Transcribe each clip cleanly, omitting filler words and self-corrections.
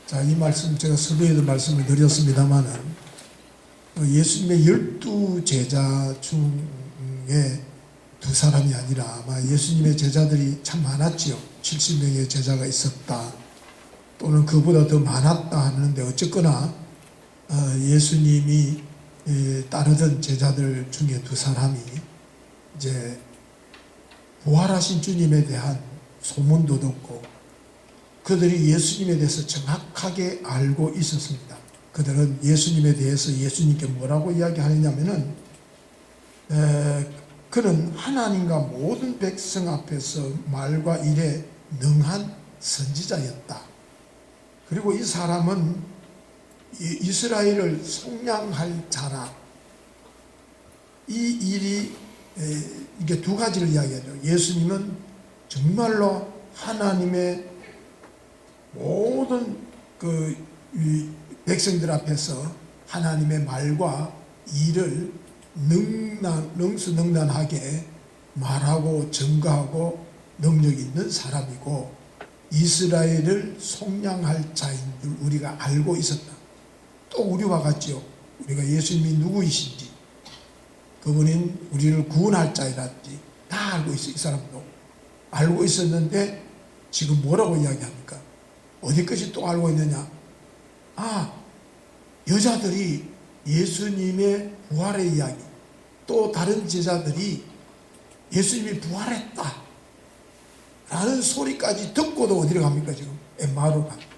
자, 이 말씀 제가 서두에도 말씀을 드렸습니다만은 예수님의 12제자 중에 두 사람이 아니라 아마 예수님의 제자들이 참 많았지요. 70명의 제자가 있었다 또는 그보다 더 많았다 하는데 어쨌거나 예수님이 따르던 제자들 중에 두 사람이 이제 부활하신 주님에 대한 소문도 듣고 그들이 예수님에 대해서 정확하게 알고 있었습니다. 그들은 예수님에 대해서 예수님께 뭐라고 이야기하느냐면은 그는 하나님과 모든 백성 앞에서 말과 일에 능한 선지자였다. 그리고 이 사람은 이스라엘을 속량할 자라. 이 일이 이게 두 가지를 이야기하죠. 예수님은 정말로 하나님의 모든 백성들 앞에서 하나님의 말과 일을 능수능란하게 말하고 증거하고 능력 있는 사람이고 이스라엘을 속량할 자인 줄 우리가 알고 있었다. 또 우리와 같지요. 우리가 예수님이 누구이신지 그분은 우리를 구원할 자이란지 다 알고 있어요. 이 사람도 알고 있었는데 지금 뭐라고 이야기합니까? 어디까지 또 알고 있느냐? 여자들이 예수님의 부활의 이야기, 또 다른 제자들이 예수님이 부활했다 라는 소리까지 듣고도 어디로 갑니까? 지금 엠마오로 갑니다.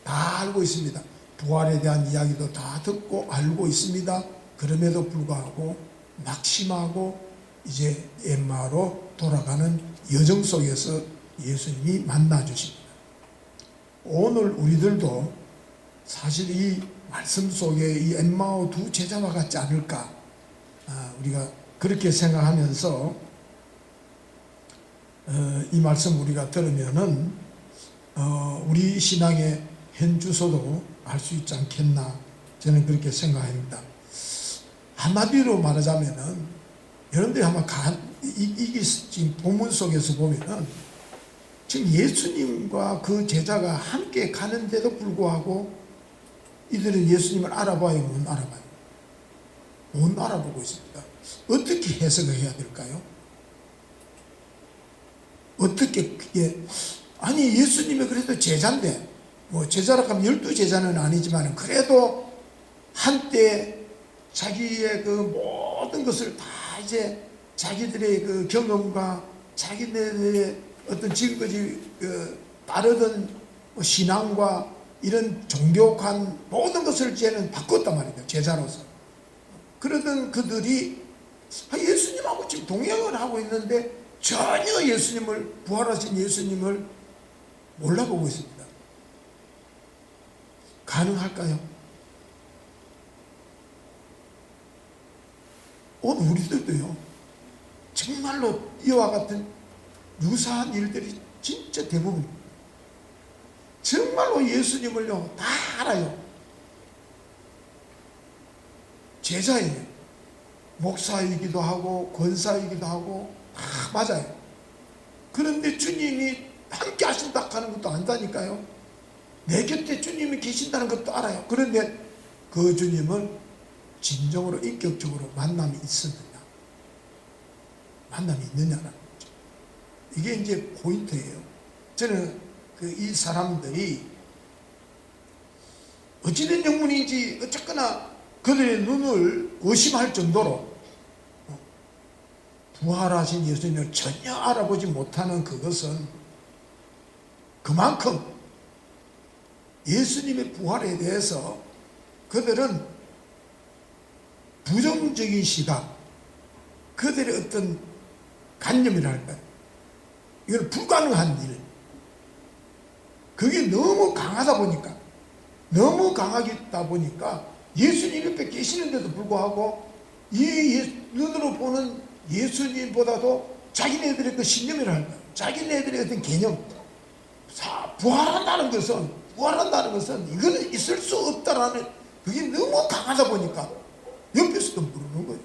다 알고 있습니다. 부활에 대한 이야기도 다 듣고 알고 있습니다. 그럼에도 불구하고 낙심하고 이제 엠마오로 돌아가는 여정 속에서 예수님이 만나 주십니다. 오늘 우리들도 사실 이 말씀 속에 이 엠마오 두 제자와 같지 않을까, 우리가 그렇게 생각하면서 이 말씀 우리가 들으면은 우리 신앙의 현주소도 알 수 있지 않겠나, 저는 그렇게 생각합니다. 한마디로 말하자면은 여러분들이 아마 이게 지금 본문 속에서 보면은 지금 예수님과 그 제자가 함께 가는데도 불구하고 이들은 예수님을 알아봐요, 못 알아봐요? 못 알아보고 있습니다. 어떻게 해석을 해야 될까요? 어떻게 아니 예수님이 그래도 제자인데, 뭐 제자라 하면 12제자는 아니지만 그래도 한때 자기의 그 모든 것을 다 이제 자기들의 그 경험과 자기들의 어떤 지금까지 따르던 신앙과 이런 종교관 모든 것을 이제는 바꿨단 말이에요. 제자로서. 그러던 그들이 예수님하고 지금 동행을 하고 있는데 전혀 예수님을, 부활하신 예수님을 몰라보고 있습니다. 가능할까요? 오늘 우리들도요, 정말로 이와 같은 유사한 일들이 진짜 대부분 정말로 예수님을요 다 알아요. 제자예요. 목사이기도 하고 권사이기도 하고 다 맞아요. 그런데 주님이 함께 하신다 하는 것도 안다니까요. 내 곁에 주님이 계신다는 것도 알아요. 그런데 그 주님을 진정으로 인격적으로 만남이 있었느냐, 만남이 있느냐라는 거죠. 이게 이제 포인트예요. 저는 이 사람들이 어찌된 영문인지 어쨌거나 그들의 눈을 의심할 정도로 부활하신 예수님을 전혀 알아보지 못하는 그것은 그만큼 예수님의 부활에 대해서 그들은 부정적인 시각, 그들의 어떤 관념이랄까요, 이건 불가능한 일, 그게 너무 강하다 보니까, 너무 강하다 보니까 예수님 옆에 계시는데도 불구하고 이 눈으로 보는 예수님보다도 자기네들의 그 신념이랄까요, 자기네들의 어떤 개념, 부활한다는 것은 이거는 있을 수 없다라는 그게 너무 강하다 보니까 옆에서도 모르는 거예요.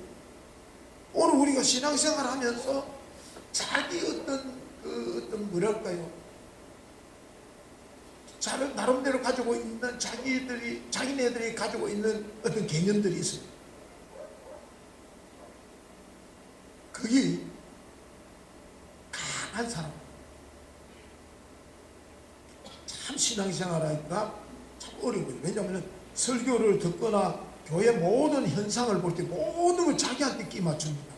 오늘 우리가 신앙생활 하면서 자기 어떤 뭐랄까요, 나름대로 가지고 있는 자기네들이 가지고 있는 어떤 개념들이 있어요. 그게 강한 사람. 참 신앙생활하기가 참 어려운 거죠. 왜냐하면 설교를 듣거나 교회 모든 현상을 볼 때 모든 걸 자기한테 끼 맞춥니다.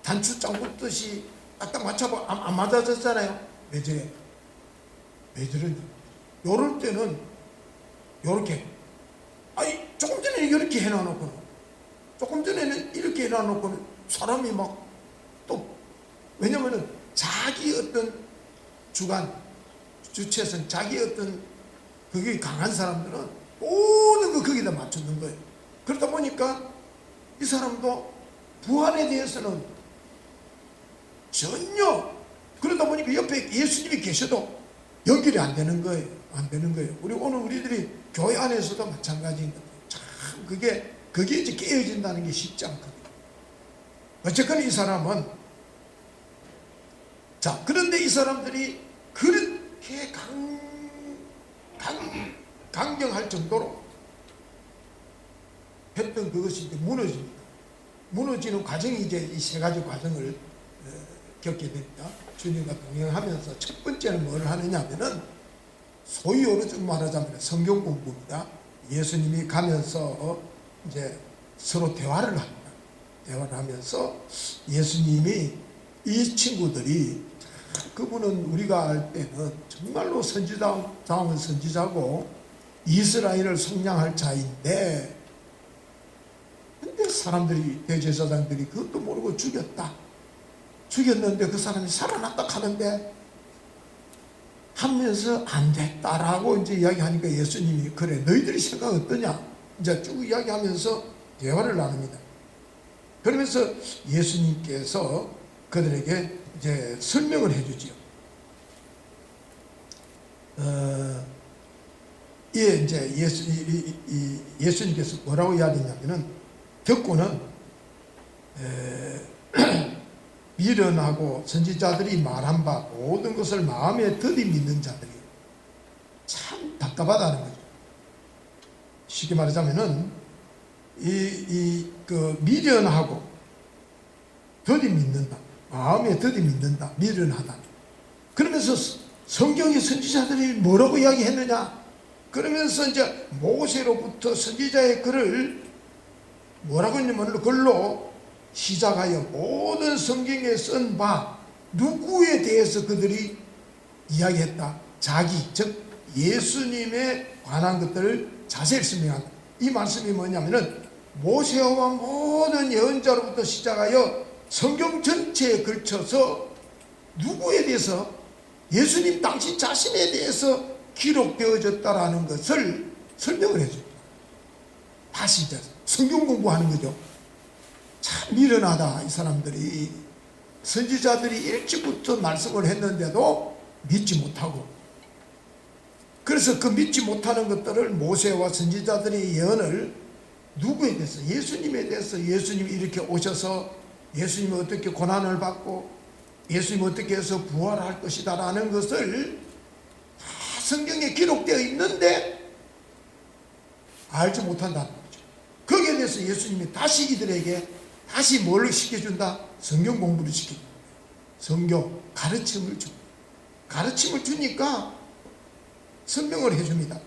단추장 붙듯이 딱 맞춰봐 안 맞아졌잖아요. 왜 저래? 요럴 때는 요렇게, 아니 조금 전에 이렇게 해놔놓고는, 조금 전에는 이렇게 해놔놓고는 사람이 막 또, 왜냐면은 자기 어떤 주체성, 자기 어떤 그게 강한 사람들은 모든 거 거기다 맞추는 거예요. 그러다 보니까 이 사람도 부활에 대해서는 전혀, 그러다 보니까 옆에 예수님이 계셔도 연결이 안 되는 거예요. 안 되는 거예요. 오늘 우리들이 교회 안에서도 마찬가지인 거예요. 참 그게 이제 깨어진다는 게 쉽지 않거든요. 어쨌거나 이 사람은, 자, 그런데 이 사람들이 그렇게 강경할 정도로 했던 그것이 이제 무너집니다. 무너지는 과정이 이제 이 세 가지 과정을 겪게 됩니다. 주님과 동행하면서 첫 번째는 뭘 하느냐 하면은, 소위 요즘 말하자면 성경 공부입니다. 예수님이 가면서 이제 서로 대화를 합니다. 대화를 하면서 예수님이 이 친구들이, 그분은 우리가 알 때는 정말로 선지자다운 선지자고 이스라엘을 속량할 자인데, 근데 사람들이, 대제사장들이 그것도 모르고 죽였는데 그 사람이 살아났다 하는데 하면서 안 됐다라고 이제 이야기하니까 예수님이, 그래 너희들이 생각 어떠냐 이제 쭉 이야기하면서 대화를 나눕니다. 그러면서 예수님께서 그들에게 이제 설명을 해주지요. 이제 예수님께서 뭐라고 이야기했냐면은, 듣고는 미련하고 선지자들이 말한 바 모든 것을 마음에 더디 믿는 자들이 참 답답하다는 거죠. 쉽게 말하자면은 그 미련하고 더디 믿는다, 마음에 더디 믿는다, 미련하다. 그러면서 성경의 선지자들이 뭐라고 이야기했느냐? 그러면서 이제 모세로부터 선지자의 글을 뭐라고 했냐면, 그걸로 시작하여 모든 성경에 쓴 바 누구에 대해서 그들이 이야기했다. 즉 예수님에 관한 것들을 자세히 설명한다. 이 말씀이 뭐냐면은, 모세와 모든 예언자로부터 시작하여 성경 전체에 걸쳐서 누구에 대해서, 예수님 당신 자신에 대해서 기록되어졌다라는 것을 설명을 해줍니다. 다시 이제 성경 공부하는 거죠. 참 미련하다. 이 사람들이, 선지자들이 일찍부터 말씀을 했는데도 믿지 못하고, 그래서 그 믿지 못하는 것들을 모세와 선지자들의 예언을 누구에 대해서, 예수님에 대해서, 예수님이 이렇게 오셔서 예수님이 어떻게 고난을 받고 예수님이 어떻게 해서 부활할 것이다 라는 것을 다 성경에 기록되어 있는데 알지 못한다는 거죠. 거기에 대해서 예수님이 다시 이들에게 다시 뭘 시켜준다? 성경 공부를 시켜준다. 성경 가르침을 줍니다. 가르침을 주니까 설명을 해줍니다.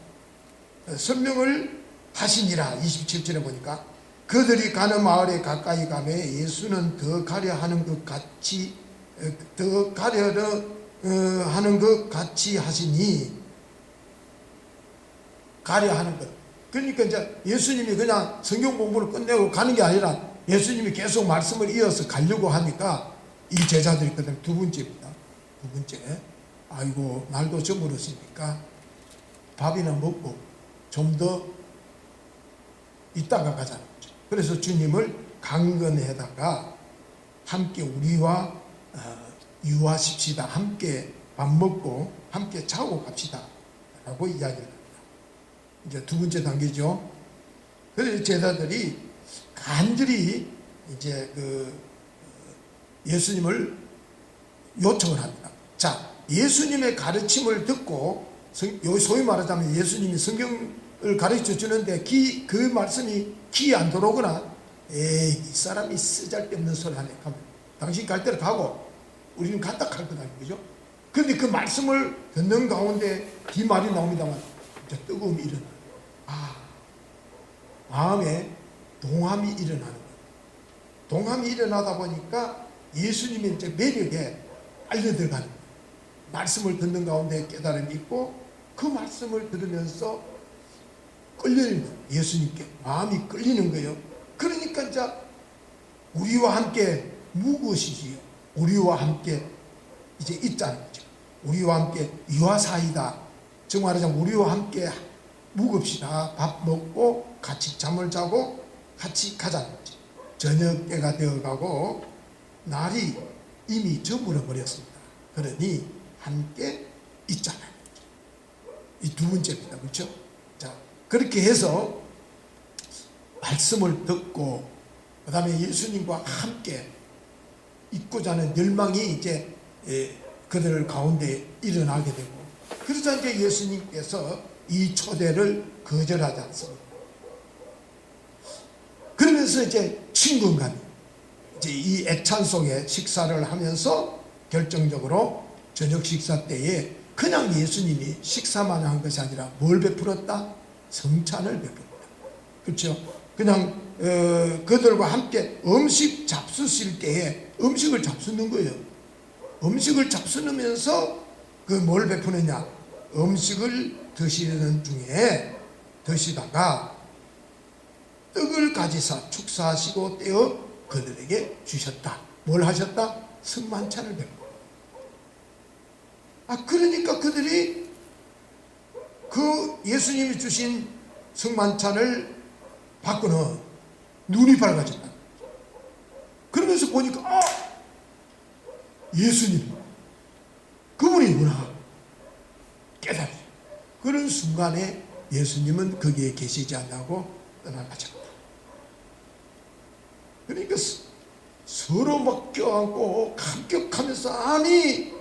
설명을 하시니라. 27절에 보니까, 그들이 가는 마을에 가까이 가매 예수는 더 가려 하는 것 같이 하시니, 가려 하는 것. 그러니까 이제 예수님이 그냥 성경 공부를 끝내고 가는 게 아니라 예수님이 계속 말씀을 이어서 가려고 하니까 이 제자들이 그다음 두 번째입니다. 두 번째, 아이고 날도 저물었으니까 밥이나 먹고 좀 더 있다가 가자는 거죠. 그래서 주님을 강건해다가 함께 우리와 유하십시다. 함께 밥 먹고 함께 자고 갑시다 라고 이야기를 합니다. 이제 두 번째 단계죠. 그래서 제자들이 간절히 이제 예수님을 요청을 합니다. 자, 예수님의 가르침을 듣고, 소위 말하자면 예수님이 성경을 가르쳐 주는데 그 말씀이 귀에 안 들어오거나, 에이, 이 사람이 쓰잘데없는 소리 하네 하면 당신 갈 대로 가고 우리는 간다 할 거다, 그죠? 그런데 그 말씀을 듣는 가운데 이 말이 나옵니다만 이제 뜨거움이 일어나요. 마음에 동함이 일어나는 거예요. 동함이 일어나다 보니까 예수님의 이제 매력에 빨려 들어가는 거예요. 말씀을 듣는 가운데 깨달음이 있고 그 말씀을 들으면서 끌리는 거예요. 예수님께 마음이 끌리는 거예요. 그러니까 이제 우리와 함께 묵으시지요. 우리와 함께 이제 있다는 거죠. 우리와 함께 유아사이다. 즉 말하자면 우리와 함께 묵읍시다. 밥 먹고 같이 잠을 자고 같이 가자는 거죠. 저녁 때가 되어가고 날이 이미 저물어 버렸습니다. 그러니 함께 있자는 거죠. 이 두 번째입니다. 그렇죠? 자, 그렇게 해서 말씀을 듣고 그 다음에 예수님과 함께 있고자 하는 열망이 이제 그들 가운데 일어나게 되고, 그러자 이제 예수님께서 이 초대를 거절하지 않습니다. 그러면서 이제 친근감이 이제 이 애찬 속에 식사를 하면서 결정적으로 저녁 식사 때에 그냥 예수님이 식사만 한 것이 아니라 뭘 베풀었다? 성찬을 베풀었다. 그렇죠? 그냥 그들과 함께 음식 잡수실 때에 음식을 잡수는 거예요. 음식을 잡수면서 그 뭘 베푸느냐? 음식을 드시는 중에 드시다가 떡을 가지사 축사하시고 떼어 그들에게 주셨다. 뭘 하셨다? 성만찬을 베풀고. 그러니까 그들이 그 예수님이 주신 성만찬을 받고는 눈이 밝아졌다. 그러면서 보니까 예수님 그분이구나 깨달아요. 그런 순간에 예수님은 거기에 계시지 않고 떠나가셨다. 그러니까 서로 막 껴안고 감격하면서, 아니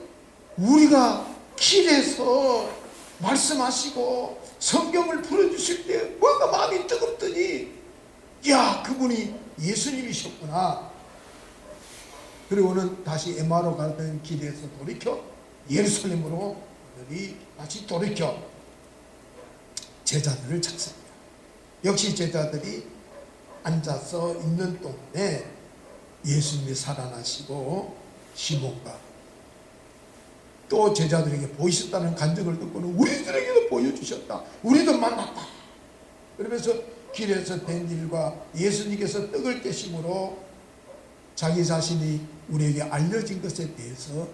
우리가 길에서 말씀하시고 성경을 풀어주실 때 뭔가 마음이 뜨겁더니 야, 그분이 예수님이셨구나. 그리고는 다시 에마로 가던 길에서 돌이켜 예루살렘으로 그들이 다시 돌이켜 제자들을 찾습니다. 역시 제자들이 앉아서 있는 동안에 예수님이 살아나시고 시몬과 또 제자들에게 보이셨다는 간증을 듣고는 우리들에게도 보여주셨다. 우리도 만났다. 그러면서 길에서 된 일과 예수님께서 떡을 떼심으로 자기 자신이 우리에게 알려진 것에 대해서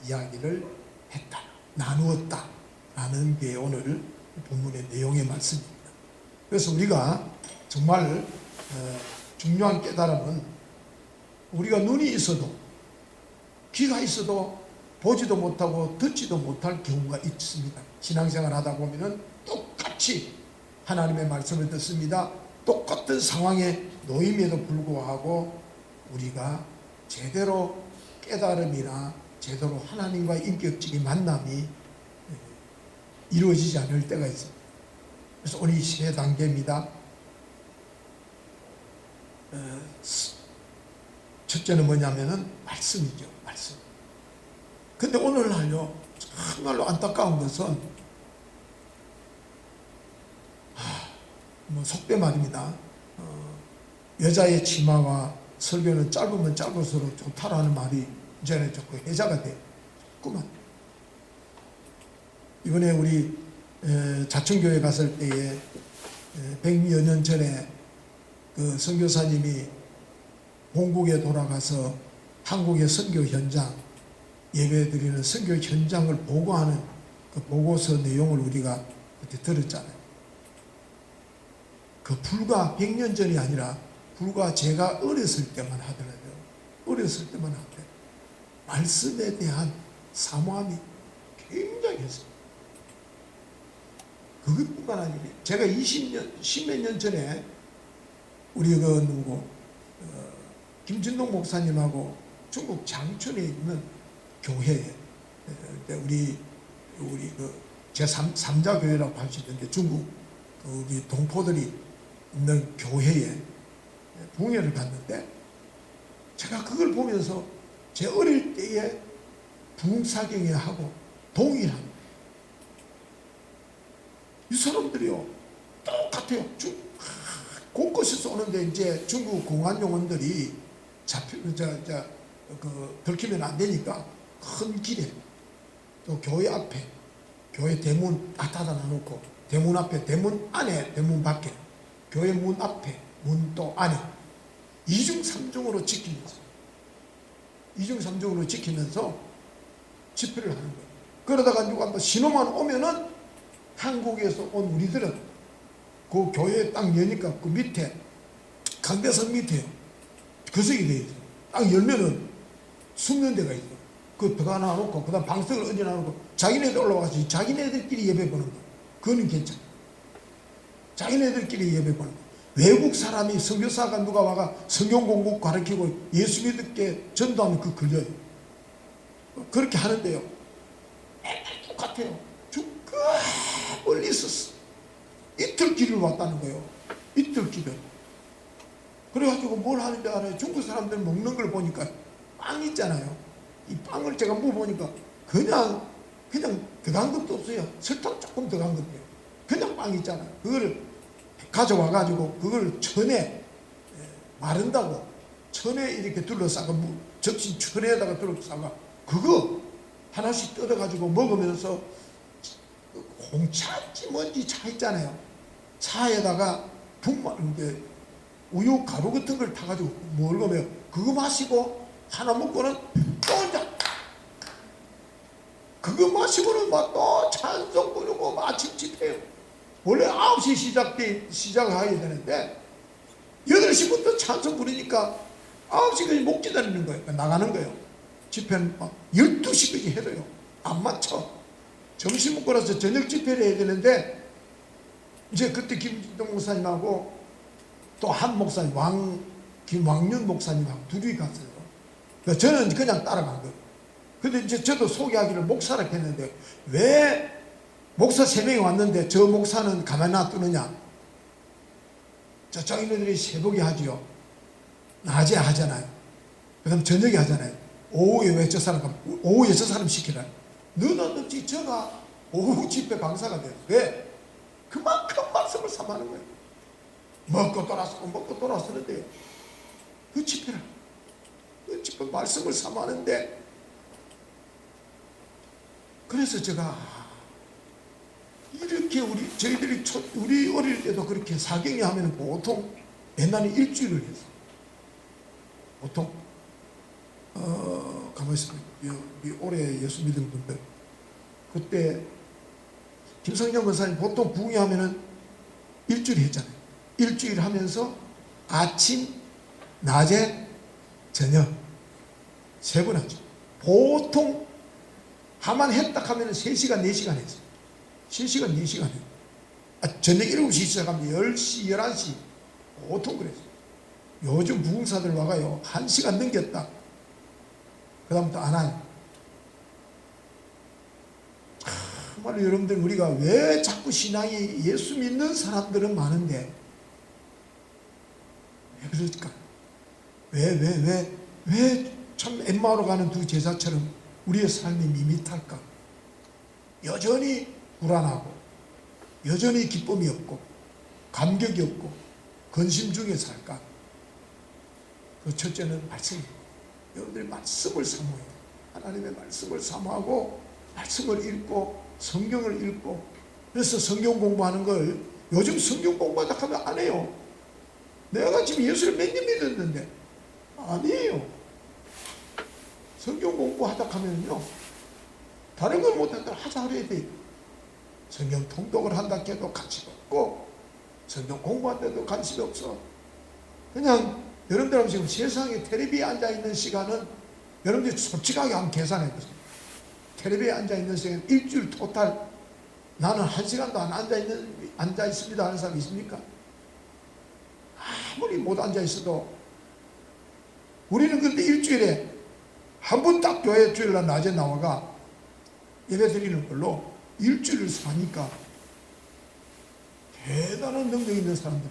이야기를 했다. 나누었다. 라는 게 오늘 본문의 내용의 말씀입니다. 그래서 우리가 정말 중요한 깨달음은 우리가 눈이 있어도 귀가 있어도 보지도 못하고 듣지도 못할 경우가 있습니다. 신앙생활 하다 보면은 똑같이 하나님의 말씀을 듣습니다. 똑같은 상황에 놓임에도 불구하고 우리가 제대로 깨달음이나 제대로 하나님과의 인격적인 만남이 이루어지지 않을 때가 있습니다. 그래서 오늘 이 세 단계입니다. 첫째는 뭐냐면은 말씀이죠. 말씀. 근데 오늘날요, 정말로 안타까운 것은 속대 말입니다. 여자의 치마와 설교는 짧으면 짧을수록 좋다라는 말이 이제는 자꾸 해자가 돼요. 자꾸만. 이번에 우리 자천교회 갔을 때에 100여 년 전에 그 선교사님이 본국에 돌아가서 한국의 선교 현장, 예배드리는 선교 현장을 보고하는 그 보고서 내용을 우리가 그때 들었잖아요. 그 불과 100년 전이 아니라 불과 제가 어렸을 때만 하더라도 어렸을 때만 하더라도 말씀에 대한 사모함이 굉장히 했습니다. 그것뿐만 아니라 제가 10몇 년 전에 우리 김진동 목사님하고 중국 장춘에 있는 교회에 우리 그 제3자 교회라고 할 수 있는데 중국 우리 동포들이 있는 교회에 붕회를 갔는데 제가 그걸 보면서 제 어릴 때의 붕사경회하고 동일합니다. 이 사람들이요 똑같아요. 곳곳에서 오는데 이제 중국 공안 요원들이 들키면 안 되니까 큰 길에 또 교회 앞에 교회 대문 다 닫아놓고 대문 앞에 대문 안에 대문 밖에 교회 문 앞에 문 또 안에 이중삼중으로 지키면서 집회를 하는 거예요. 그러다가 누가 또 신호만 오면은 한국에서 온 우리들은 그 교회 딱 여니까 그 밑에 강대상 밑에 거석이 되어 있어요. 딱 열면은 숨는 데가 있어요. 그 들어가 놔놓고 그 다음 방석을 얹어 놔놓고 자기네들 올라와서 자기네들끼리 예배 보는 거. 그거는 괜찮아. 자기네들끼리 예배 보는 거. 외국 사람이 선교사가 누가 와가 성경 공부 가르치고 예수 믿게 전도하면 그 걸려요. 그렇게 하는데요. 맨날 똑같아요. 그 멀리 있었어. 이틀 길을 왔다는 거예요. 이틀 길을. 그래가지고 뭘 하는지 알아요? 중국 사람들 먹는 걸 보니까 빵 있잖아요. 이 빵을 제가 먹어보니까 그냥 들어간 것도 없어요. 설탕 조금 들어간 것도요. 그냥 빵 있잖아요. 그거를 가져와가지고 그걸 천에 마른다고 천에 이렇게 둘러싸고 접시 천에다가 둘러싸고 그거 하나씩 뜯어가지고 먹으면서 홍차인지 뭔지 차 있잖아요. 차에다가 우유 가루 같은 걸 타가지고 먹으면 그거 마시고 하나 먹고는 또 이제 그거 마시고는 막 또 찬송 부르고 마침 집회요. 원래 9시 시작해야 되는데 8시부터 찬송 부르니까 9시까지 못 기다리는 거예요. 그러니까 나가는 거예요. 집회는 막 12시까지 해도요. 안 맞춰. 점심 먹고 나서 저녁 집회를 해야 되는데 이제 그때 김진동 목사님하고 또 한 목사님 김왕윤 목사님하고 둘이 갔어요. 그러니까 저는 그냥 따라간 거예요. 근데 이제 저도 소개하기를 목사라 했는데 왜 목사 3명이 왔는데 저 목사는 가만히 놔두느냐? 자기네들이 새벽에 하지요. 낮에 하잖아요. 그 다음 저녁에 하잖아요. 오후에 왜 저 사람, 오후에 저 사람 시키라. 너는 저가 오후 집회 강사가 돼요. 왜? 그만큼 말씀을 삼하는 거예요. 먹고 돌아서는데요. 그 집회 말씀을 삼하는데 그래서 제가 이렇게 우리 어릴 때도 그렇게 사경이 하면 보통 옛날에 일주일을 했어. 보통 가만히 있으면 올해 예수 믿은 분들 그때 김성경 권사님 보통 부흥회하면은 일주일 했잖아요. 일주일 하면서 아침, 낮에, 저녁 3번 하죠. 보통 하만 했다 하면 3시간, 4시간 했어요. 3시간, 4시간 해요. 저녁 7시 시작하면 10시, 11시 보통 그랬어요. 요즘 부흥사들 와가요 1시간 넘겼다. 그 다음부터 안 와요. 정말로 여러분들 우리가 왜 자꾸 신앙이 예수 믿는 사람들은 많은데 왜 그럴까? 왜 참 엠마오로 가는 두 제자처럼 우리의 삶이 밋밋할까? 여전히 불안하고 여전히 기쁨이 없고 감격이 없고 근심 중에 살까? 그 첫째는 말씀입니다. 여러분들이 말씀을 사모해요. 하나님의 말씀을 사모하고 말씀을 읽고 성경을 읽고 그래서 성경 공부하는 걸 요즘 성경 공부하다 하면 안 해요. 내가 지금 예수를 몇 년 믿었는데 아니에요. 성경 공부하다 하면요 다른 걸 못한다 하자 그래야 돼. 성경 통독을 한다 해도 관심 없고 성경 공부한데도 관심이 없어. 그냥 여러분들하고 지금 세상에 텔레비에 앉아있는 시간은 여러분들이 솔직하게 한번 계산해 보세요. 텔레비에 앉아있는 시간 일주일 토탈 나는 1시간도 안 앉아있습니다 하는 사람 있습니까? 아무리 못 앉아있어도 우리는 근데 일주일에 한 번 딱 교회 주일날 낮에 나와가 예배 드리는 걸로 일주일을 사니까 대단한 능력 있는 사람들.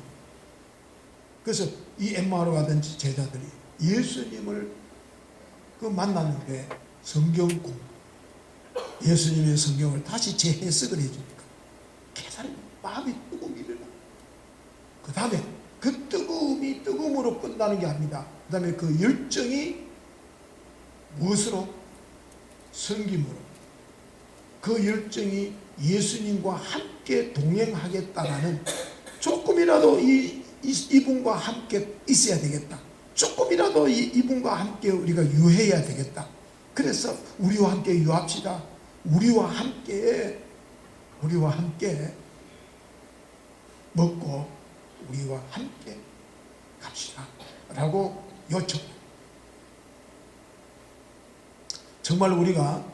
그래서 이 엠마오로 가던 제자들이 예수님을 만났는데 성경 공부, 예수님의 성경을 다시 재해석을 해주니까 깨달은 마음이 뜨거움이 일어나. 그 다음에 그 뜨거움이 뜨거움으로 끝나는 게 아닙니다. 그 다음에 그 열정이 무엇으로? 섬김으로. 그 열정이 예수님과 함께 동행하겠다라는, 조금이라도 이분과 함께 있어야 되겠다. 조금이라도 이분과 함께 우리가 유해해야 되겠다. 그래서 우리와 함께 유합시다. 우리와 함께 먹고 우리와 함께 갑시다 라고 요청. 정말 우리가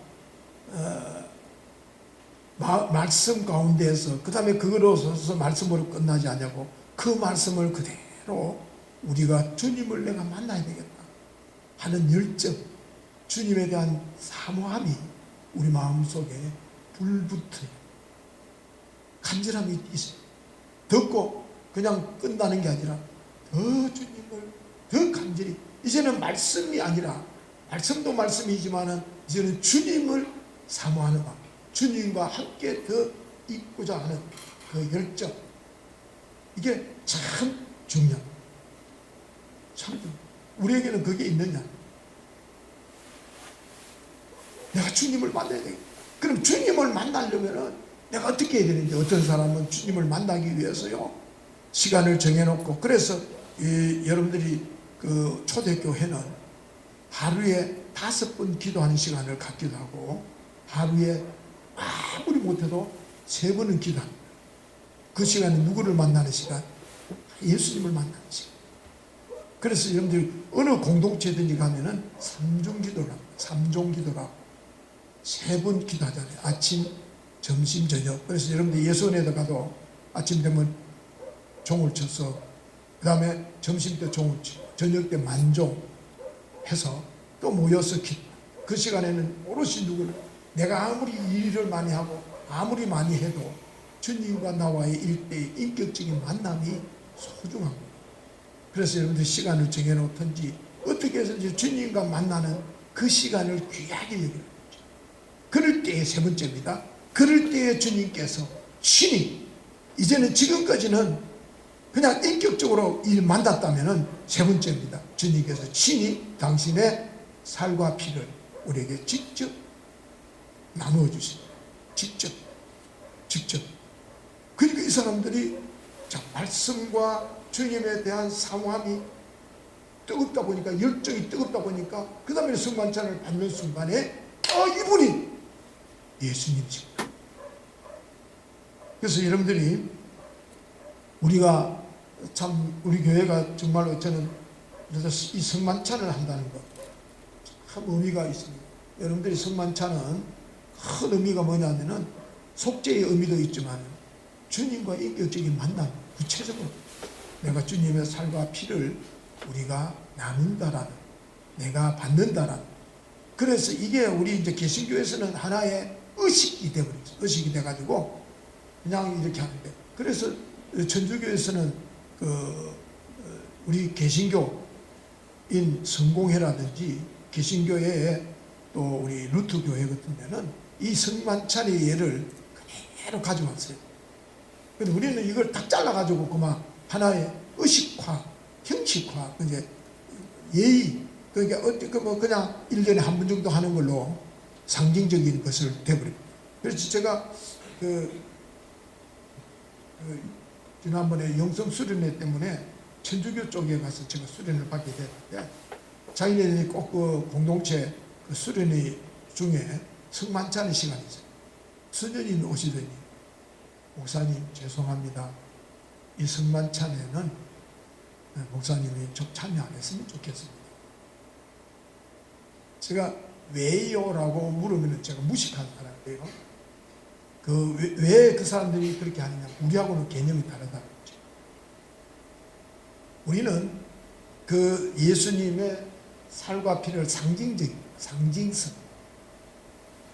말씀 가운데에서 그 다음에 그거로서 말씀으로 끝나지 않냐고, 그 말씀을 그대로 우리가 주님을 내가 만나야 되겠다 하는 열정, 주님에 대한 사모함이 우리 마음속에 불붙어요. 간절함이 있어요. 듣고 그냥 끝나는 게 아니라 더 주님을 더 간절히, 이제는 말씀이 아니라, 말씀도 말씀이지만은 이제는 주님을 사모하는 마음, 주님과 함께 더 있고자 하는 그 열정, 이게 참 중요합니다. 참 우리에게는 그게 있느냐? 내가 주님을 만나야 되겠다. 그럼 주님을 만나려면은 내가 어떻게 해야 되는지, 어떤 사람은 주님을 만나기 위해서요 시간을 정해놓고, 그래서 여러분들이 그 초대교회는 하루에 5번 기도하는 시간을 갖기도 하고, 하루에 아무리 못해도 3번은 기도합니다. 그 시간은 누구를 만나는 시간? 예수님을 만나는 시간. 그래서 여러분들이 어느 공동체든지 가면은 3종 기도를 합니다. 3종 기도라고 3번 기도하잖아요. 아침, 점심, 저녁. 그래서 여러분들 예수원에도 가도 아침 되면 종을 쳐서, 그 다음에 점심 때 종을 치고 저녁 때 만종 해서 또 모여서 그 시간에는 오롯이 누구를, 내가 아무리 일을 많이 하고 아무리 많이 해도 주님과 나와의 일대의 인격적인 만남이 소중한 거예요. 그래서 여러분들 시간을 정해놓든지 어떻게 해서든지 주님과 만나는 그 시간을 귀하게 여기는 거죠. 그럴 때의 3번째입니다. 그럴 때에 주님께서 친히, 이제는 지금까지는 그냥 인격적으로 만났다면은 3번째입니다. 주님께서 친히 당신의 살과 피를 우리에게 직접 나누어 주십니다. 직접. 그러니까 이 사람들이 말씀과 주님에 대한 사모함이 뜨겁다 보니까, 열정이 뜨겁다 보니까, 그 다음에 성만찬을 받는 순간에 이분이 예수님이십니다. 그래서 여러분들이, 우리가 참 우리 교회가 정말로, 저는 그래서 이 성만찬을 한다는 것 참 의미가 있습니다. 여러분들이 성만찬은 큰 의미가 뭐냐면은 속죄의 의미도 있지만 주님과 인격적인 만남, 구체적으로 내가 주님의 살과 피를 우리가 나눈다라는, 내가 받는다라는. 그래서 이게 우리 이제 개신교에서는 하나의 의식이 되어버렸어요. 의식이 돼가지고 그냥 이렇게 하는데, 그래서 천주교에서는 우리 개신교인 성공회라든지 개신교회에 또 우리 루트교회 같은 데는 이 성만찬의 예를 그대로 가져왔어요. 근데 우리는 이걸 딱 잘라가지고 그만 하나의 의식화, 형식화, 이제 예의, 그러니까 그냥 1년에 한 번 정도 하는 걸로 상징적인 것을 돼버립니다. 그래서 제가 지난번에 영성 수련회 때문에 천주교 쪽에 가서 제가 수련을 받게 됐는데, 자기네들이 꼭 그 공동체 그 수련회 중에 성만찬의 시간이 있어요. 수련인 오시더니, 목사님 죄송합니다. 이 성만찬에는 목사님이 좀 참여 안 했으면 좋겠습니다. 제가 왜요? 라고 물으면 제가 무식한 사람이에요. 왜 그 사람들이 그렇게 하느냐, 우리하고는 개념이 다르다는 거죠. 우리는 그 예수님의 살과 피를 상징성,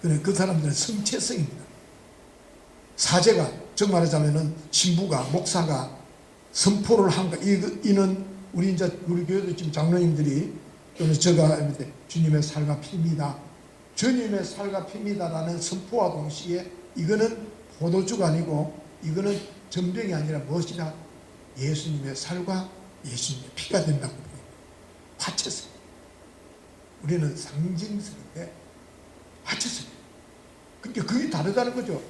그 사람들은 성체성입니다. 사제가, 즉 말하자면은 신부가, 목사가 선포를 한 거, 이는 우리 교회도 지금 장로님들이 또는 제가 주님의 살과 피입니다, 주님의 살과 피입니다라는 선포와 동시에 이거는 포도주가 아니고 이거는 전병이 아니라 무엇이냐, 예수님의 살과 예수님의 피가 된다고 바쳤어요. 우리는 상징스럽게 바쳤어요. 그러니까 그게 다르다는 거죠.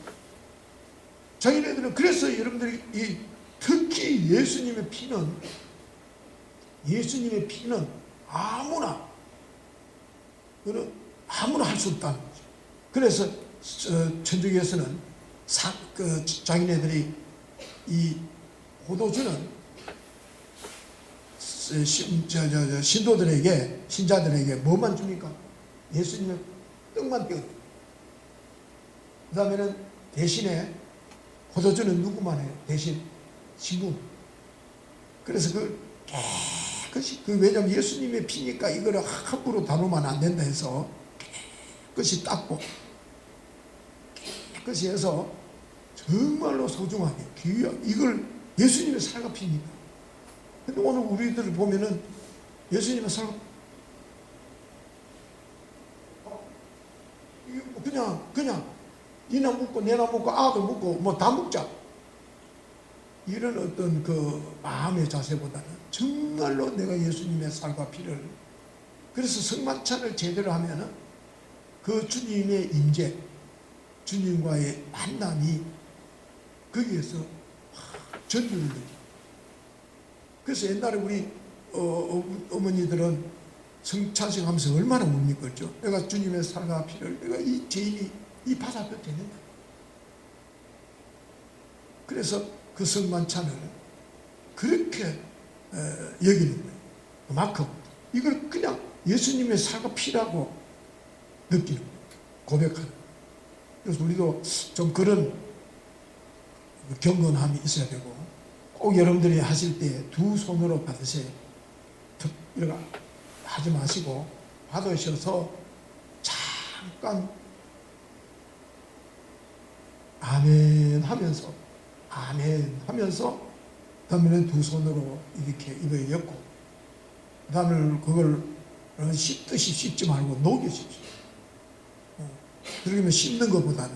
자기네들은 그래서 여러분들이 특히 예수님의 피는 아무나 할 수 없다는 거죠. 그래서 천주교에서는 자기네들이 이 포도주는 신도들에게, 신자들에게 뭐만 줍니까? 예수님의 떡만 떼어. 그 다음에는 대신에 포도주는 누구만 해요? 대신 신부. 그래서 깨끗이, 왜냐면 예수님의 피니까 이거를 함부로 다루면 안 된다 해서 깨끗이 닦고 깨끗이 해서 정말로 소중하게 귀하게, 이걸 예수님의 살과 피니까. 근데 오늘 우리들을 보면은 예수님의 살과 그냥 니나 묻고 내나 묻고 아도 묻고 뭐 다 묻자, 이런 어떤 마음의 자세보다는 정말로 내가 예수님의 살과 피를, 그래서 성만찬을 제대로 하면은 주님의 임재, 주님과의 만남이 거기에서 전율을 느껴. 그래서 옛날에 우리 어머니들은 성찬식 하면서 얼마나 웁니까? 그렇죠? 내가 주님의 살과 피를, 내가 이 죄인이 이 바다 뼈 되는다. 그래서 그 성만찬을 그렇게 여기는 거예요. 그만큼 이걸 그냥 예수님의 살과 피라고 느끼는 거예요. 고백하는. 그래서 우리도 좀 그런 경건함이 있어야 되고, 꼭 여러분들이 하실 때 두 손으로 받으세요. 이렇게 하지 마시고 받으셔서 잠깐 아멘 하면서 그다음에는 두 손으로 이렇게 입에 엮고, 그다음에 그걸 씹듯이 씹지 말고 녹여십시오. 그러면 씹는 것보다는,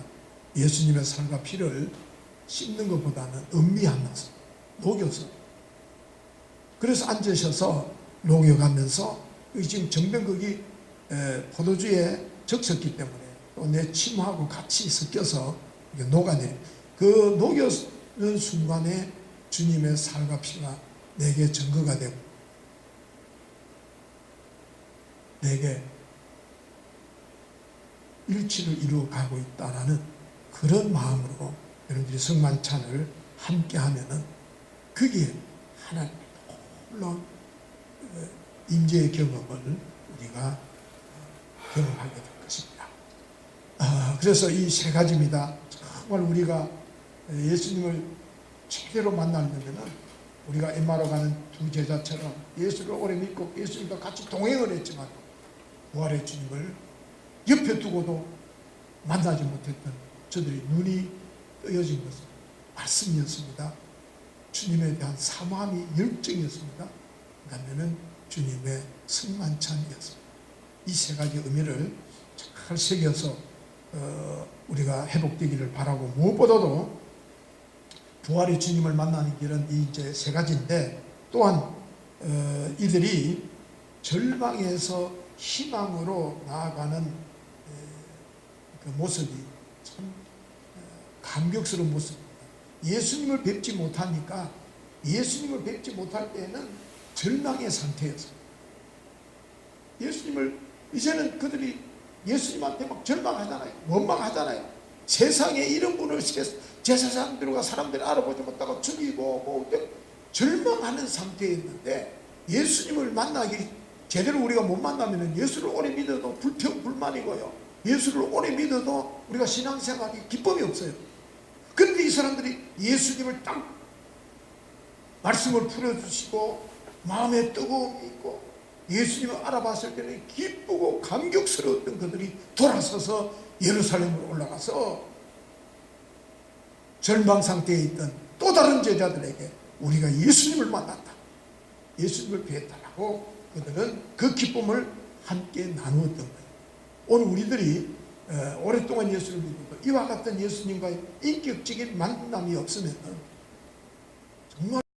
예수님의 살과 피를 씹는 것보다는 음미하면서 녹여서, 그래서 앉으셔서 녹여가면서, 지금 정변극이 포도주에 적셨기 때문에 또 내 침하고 같이 섞여서 녹아내려, 그 녹여는 순간에 주님의 살과 피가 내게 증거가 되고 내게 일치를 이루어가고 있다라는 그런 마음으로 여러분들이 성만찬을 함께 하면은 거기에 하나님의 놀라운 임재의 경험을 우리가 경험하게 될 것입니다. 그래서 이 세 가지입니다. 정말 우리가 예수님을 제대로 만나려면 우리가 엠마오 가는 두 제자처럼 예수를 오래 믿고 예수님과 같이 동행을 했지만 부활의 주님을 옆에 두고도 만나지 못했던 저들이 눈이 뜨여진 것은 말씀이었습니다. 주님에 대한 사모함이 열정이었습니다. 그 다음에는 주님의 성만찬이었습니다. 이 세 가지 의미를 잘 새겨서 우리가 회복되기를 바라고, 무엇보다도 부활의 주님을 만나는 길은 이제 세 가지인데, 또한 이들이 절망에서 희망으로 나아가는 그 모습이 참 감격스러운 모습입니다. 예수님을 뵙지 못하니까, 예수님을 뵙지 못할 때는 절망의 상태였어요. 예수님을, 이제는 그들이 예수님한테 막 절망하잖아요. 원망하잖아요. 세상에 이런 분을 제사장들과 사람들이 알아보지 못하고 죽이고 절망하는 상태였는데, 예수님을 만나기 제대로 우리가 못 만나면 예수를 오래 믿어도 불평불만이고요, 예수를 오래 믿어도 우리가 신앙생활이 기쁨이 없어요. 그런데 이 사람들이 예수님을 딱 말씀을 풀어주시고 마음에 뜨거움이 있고 예수님을 알아봤을 때는 기쁘고 감격스러웠던 그들이 돌아서서 예루살렘으로 올라가서 절망 상태에 있던 또 다른 제자들에게 우리가 예수님을 만났다, 예수님을 뵈달라고 그들은 그 기쁨을 함께 나누었던 거예요. 오늘 우리들이 오랫동안 예수를 믿고 이와 같은 예수님과의 인격적인 만남이 없으면